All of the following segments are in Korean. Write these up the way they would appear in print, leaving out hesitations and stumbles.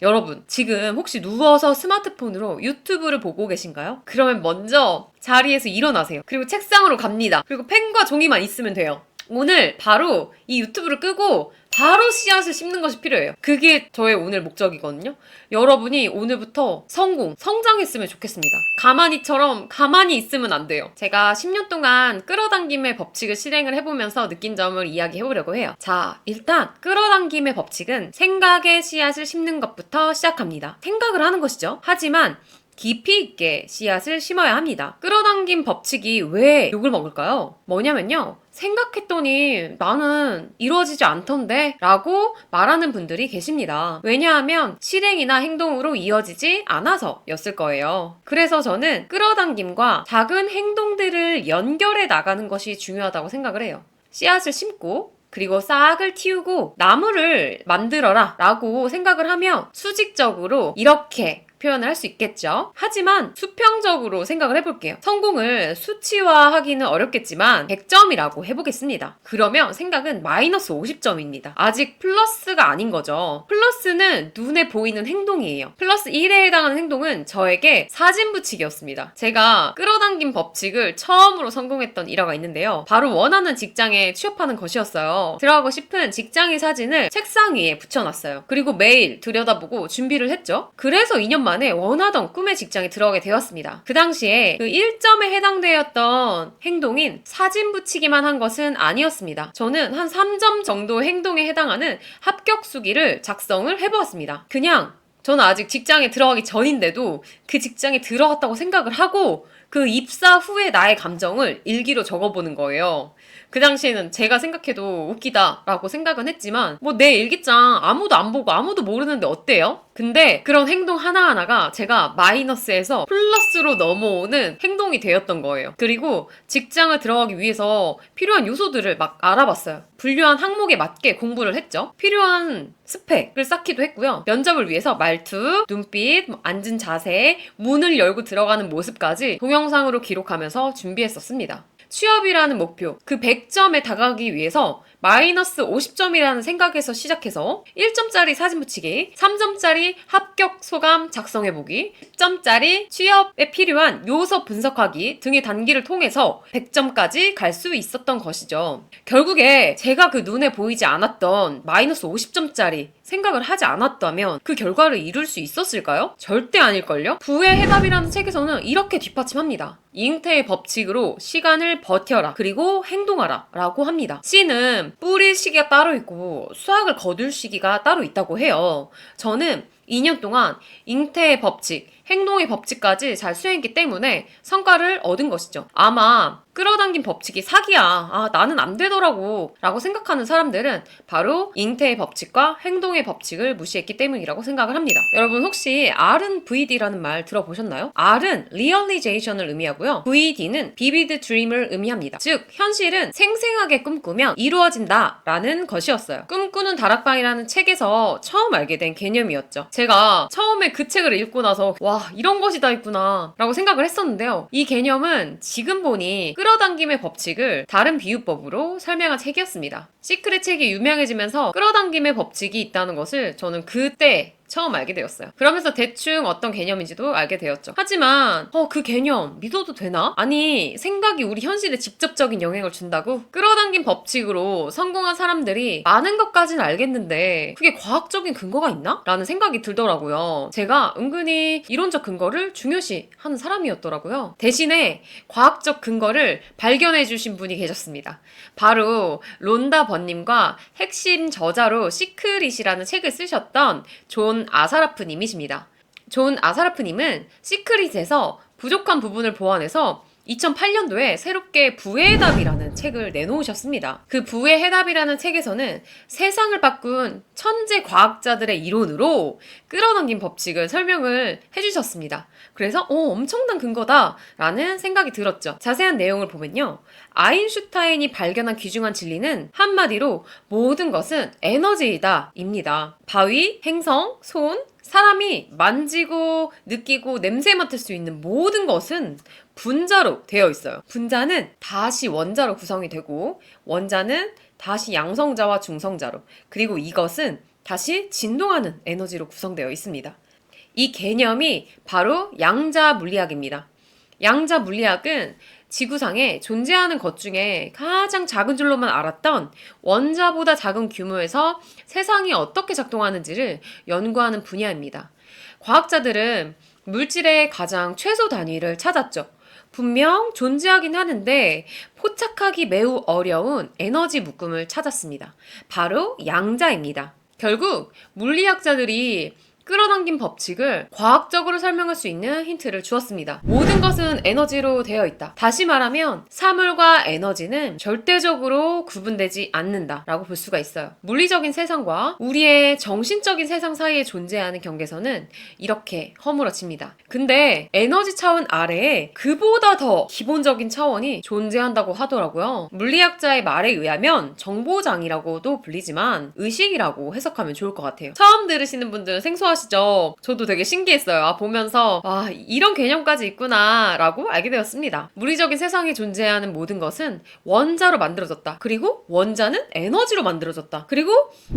여러분, 지금 혹시 누워서 스마트폰으로 유튜브를 보고 계신가요? 그러면 먼저 자리에서 일어나세요. 그리고 책상으로 갑니다. 그리고 펜과 종이만 있으면 돼요. 오늘 바로 이 유튜브를 끄고 바로 씨앗을 심는 것이 필요해요. 그게 저의 오늘 목적이거든요. 여러분이 오늘부터 성장했으면 좋겠습니다. 가만히처럼 가만히 있으면 안 돼요. 제가 10년 동안 끌어당김의 법칙을 실행을 해보면서 느낀 점을 이야기해보려고 해요. 자, 일단 끌어당김의 법칙은 생각의 씨앗을 심는 것부터 시작합니다. 생각을 하는 것이죠. 하지만 깊이 있게 씨앗을 심어야 합니다. 끌어당김 법칙이 왜 욕을 먹을까요? 뭐냐면요. 생각했더니 나는 이루어지지 않던데? 라고 말하는 분들이 계십니다. 왜냐하면 실행이나 행동으로 이어지지 않아서 였을 거예요. 그래서 저는 끌어당김과 작은 행동들을 연결해 나가는 것이 중요하다고 생각을 해요. 씨앗을 심고 그리고 싹을 틔우고 나무를 만들어라 라고 생각을 하며 수직적으로 이렇게 표현을 할 수 있겠죠. 하지만 수평적으로 생각을 해볼게요. 성공을 수치화하기는 어렵겠지만 100점이라고 해보겠습니다. 그러면 생각은 마이너스 50점입니다. 아직 플러스가 아닌 거죠. 플러스는 눈에 보이는 행동이에요. 플러스 1에 해당하는 행동은 저에게 사진 붙이기였습니다. 제가 끌어당긴 법칙을 처음으로 성공했던 일화가 있는데요. 바로 원하는 직장에 취업하는 것이었어요. 들어가고 싶은 직장의 사진을 책상 위에 붙여놨어요. 그리고 매일 들여다보고 준비를 했죠. 그래서 2년 만에 원하던 꿈의 직장에 들어가게 되었습니다. 그 당시에 그 1점에 해당되었던 행동인 사진 붙이기만 한 것은 아니었습니다. 저는 한 3점 정도 행동에 해당하는 합격 수기를 작성을 해보았습니다. 그냥 저는 아직 직장에 들어가기 전인데도 그 직장에 들어갔다고 생각을 하고 그 입사 후에 나의 감정을 일기로 적어보는 거예요. 그 당시에는 제가 생각해도 웃기다라고 생각은 했지만 뭐 내 일기장 아무도 안 보고 아무도 모르는데 어때요? 근데 그런 행동 하나하나가 제가 마이너스에서 플러스로 넘어오는 행동이 되었던 거예요. 그리고 직장을 들어가기 위해서 필요한 요소들을 막 알아봤어요. 분류한 항목에 맞게 공부를 했죠. 필요한 스펙을 쌓기도 했고요. 면접을 위해서 말투, 눈빛, 앉은 자세, 문을 열고 들어가는 모습까지 동영상으로 기록하면서 준비했었습니다. 취업이라는 목표, 그 100점에 다가가기 위해서 마이너스 50점이라는 생각에서 시작해서 1점짜리 사진 붙이기, 3점짜리 합격 소감 작성해보기, 10점짜리 취업에 필요한 요소 분석하기 등의 단계를 통해서 100점까지 갈 수 있었던 것이죠. 결국에 제가 그 눈에 보이지 않았던 마이너스 50점짜리 생각을 하지 않았다면 그 결과를 이룰 수 있었을까요? 절대 아닐걸요? 부의 해답이라는 책에서는 이렇게 뒷받침합니다. 잉태의 법칙으로 시간을 버텨라. 그리고 행동하라. 라고 합니다. 씨는 뿌릴 시기가 따로 있고 수확을 거둘 시기가 따로 있다고 해요. 저는 2년 동안 잉태의 법칙, 행동의 법칙까지 잘 수행했기 때문에 성과를 얻은 것이죠. 아마 끌어당긴 법칙이 사기야. 아, 나는 안 되더라고. 라고 생각하는 사람들은 바로 잉태의 법칙과 행동의 법칙을 무시했기 때문이라고 생각을 합니다. 여러분 혹시 R은 VD라는 말 들어보셨나요? R은 Realization을 의미하고요. VD는 Vivid Dream을 의미합니다. 즉, 현실은 생생하게 꿈꾸면 이루어진다 라는 것이었어요. 꿈꾸는 다락방이라는 책에서 처음 알게 된 개념이었죠. 제가 처음에 그 책을 읽고 나서 와, 이런 것이 다 있구나 라고 생각을 했었는데요. 이 개념은 지금 보니 끌어당김의 법칙을 다른 비유법으로 설명한 책이었습니다. 시크릿 책이 유명해지면서 끌어당김의 법칙이 있다는 것을 저는 그때 처음 알게 되었어요. 그러면서 대충 어떤 개념인지도 알게 되었죠. 하지만 그 개념 믿어도 되나? 아니, 생각이 우리 현실에 직접적인 영향을 준다고? 끌어당긴 법칙으로 성공한 사람들이 많은 것까지는 알겠는데 그게 과학적인 근거가 있나? 라는 생각이 들더라고요. 제가 은근히 이론적 근거를 중요시하는 사람이었더라고요. 대신에 과학적 근거를 발견해 주신 분이 계셨습니다. 바로 론다 번님과 핵심 저자로 시크릿이라는 책을 쓰셨던 존 아사라프님이십니다. 존 아사라프님은 시크릿에서 부족한 부분을 보완해서 2008년도에 새롭게 부의 해답이라는 책을 내놓으셨습니다. 그 부의 해답이라는 책에서는 세상을 바꾼 천재 과학자들의 이론으로 끌어당긴 법칙을 설명을 해주셨습니다. 그래서 엄청난 근거다라는 생각이 들었죠. 자세한 내용을 보면요. 아인슈타인이 발견한 귀중한 진리는 한마디로 모든 것은 에너지이다 입니다. 바위, 행성, 손, 사람이 만지고 느끼고 냄새 맡을 수 있는 모든 것은 분자로 되어 있어요. 분자는 다시 원자로 구성이 되고 원자는 다시 양성자와 중성자로, 그리고 이것은 다시 진동하는 에너지로 구성되어 있습니다. 이 개념이 바로 양자 물리학입니다. 양자 물리학은 지구상에 존재하는 것 중에 가장 작은 줄로만 알았던 원자보다 작은 규모에서 세상이 어떻게 작동하는지를 연구하는 분야입니다. 과학자들은 물질의 가장 최소 단위를 찾았죠. 분명 존재하긴 하는데 포착하기 매우 어려운 에너지 묶음을 찾았습니다. 바로 양자입니다. 결국 물리학자들이 끌어당긴 법칙을 과학적으로 설명할 수 있는 힌트를 주었습니다. 모든 것은 에너지로 되어 있다. 다시 말하면 사물과 에너지는 절대적으로 구분되지 않는다 라고 볼 수가 있어요. 물리적인 세상과 우리의 정신적인 세상 사이에 존재하는 경계선은 이렇게 허물어집니다. 근데 에너지 차원 아래에 그보다 더 기본적인 차원이 존재한다고 하더라고요. 물리학자의 말에 의하면 정보장이라고도 불리지만 의식이라고 해석하면 좋을 것 같아요. 처음 들으시는 분들은 생소하시죠? 저도 되게 신기했어요. 보면서 이런 개념까지 있구나 라고 알게 되었습니다. 물리적인 세상에 존재하는 모든 것은 원자로 만들어졌다. 그리고 원자는 에너지로 만들어졌다. 그리고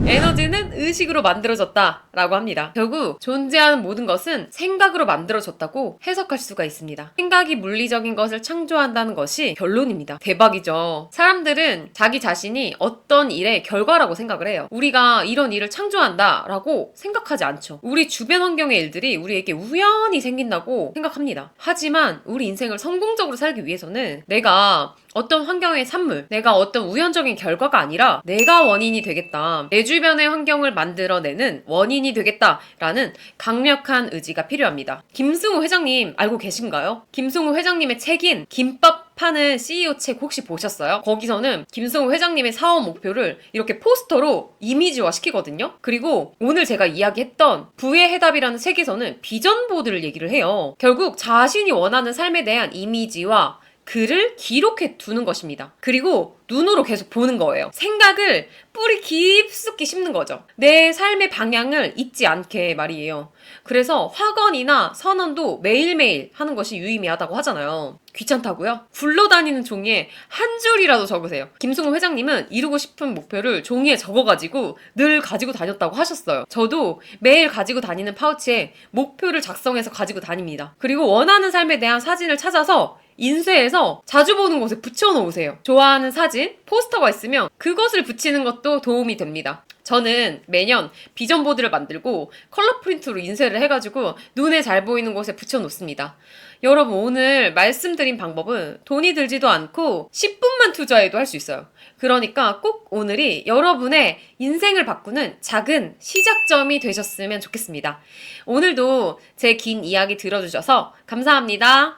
에너지는 의식으로 만들어졌다 라고 합니다. 결국 존재하는 모든 것은 생각으로 만들어졌다고 해석할 수가 있습니다. 생각이 물리적인 것을 창조한다는 것이 결론입니다. 대박이죠. 사람들은 자기 자신이 어떤 일의 결과라고 생각을 해요. 우리가 이런 일을 창조한다 라고 생각하지 않죠. 우리 주변 환경의 일들이 우리에게 우연히 생긴다고 생각합니다. 하지만 우리 인생을 성공적으로 살기 위해서는 내가 어떤 환경의 산물, 내가 어떤 우연적인 결과가 아니라 내가 원인이 되겠다. 내 주변의 환경을 만들어내는 원인이 되겠다라는 강력한 의지가 필요합니다. 김승우 회장님 알고 계신가요? 김승우 회장님의 책인 김밥 파는 CEO 책 혹시 보셨어요? 거기서는 김승우 회장님의 사업 목표를 이렇게 포스터로 이미지화 시키거든요. 그리고 오늘 제가 이야기했던 부의 해답이라는 책에서는 비전 보드를 얘기를 해요. 결국 자신이 원하는 삶에 대한 이미지와 글을 기록해 두는 것입니다. 그리고 눈으로 계속 보는 거예요. 생각을 뿌리 깊숙이 심는 거죠. 내 삶의 방향을 잊지 않게 말이에요. 그래서 확언이나 선언도 매일매일 하는 것이 유의미하다고 하잖아요. 귀찮다고요? 굴러다니는 종이에 한 줄이라도 적으세요. 김승우 회장님은 이루고 싶은 목표를 종이에 적어가지고 늘 가지고 다녔다고 하셨어요. 저도 매일 가지고 다니는 파우치에 목표를 작성해서 가지고 다닙니다. 그리고 원하는 삶에 대한 사진을 찾아서 인쇄해서 자주 보는 곳에 붙여놓으세요. 좋아하는 사진, 포스터가 있으면 그것을 붙이는 것도 도움이 됩니다. 저는 매년 비전보드를 만들고 컬러 프린트로 인쇄를 해가지고 눈에 잘 보이는 곳에 붙여놓습니다. 여러분 오늘 말씀드린 방법은 돈이 들지도 않고 10분만 투자해도 할 수 있어요. 그러니까 꼭 오늘이 여러분의 인생을 바꾸는 작은 시작점이 되셨으면 좋겠습니다. 오늘도 제 긴 이야기 들어주셔서 감사합니다.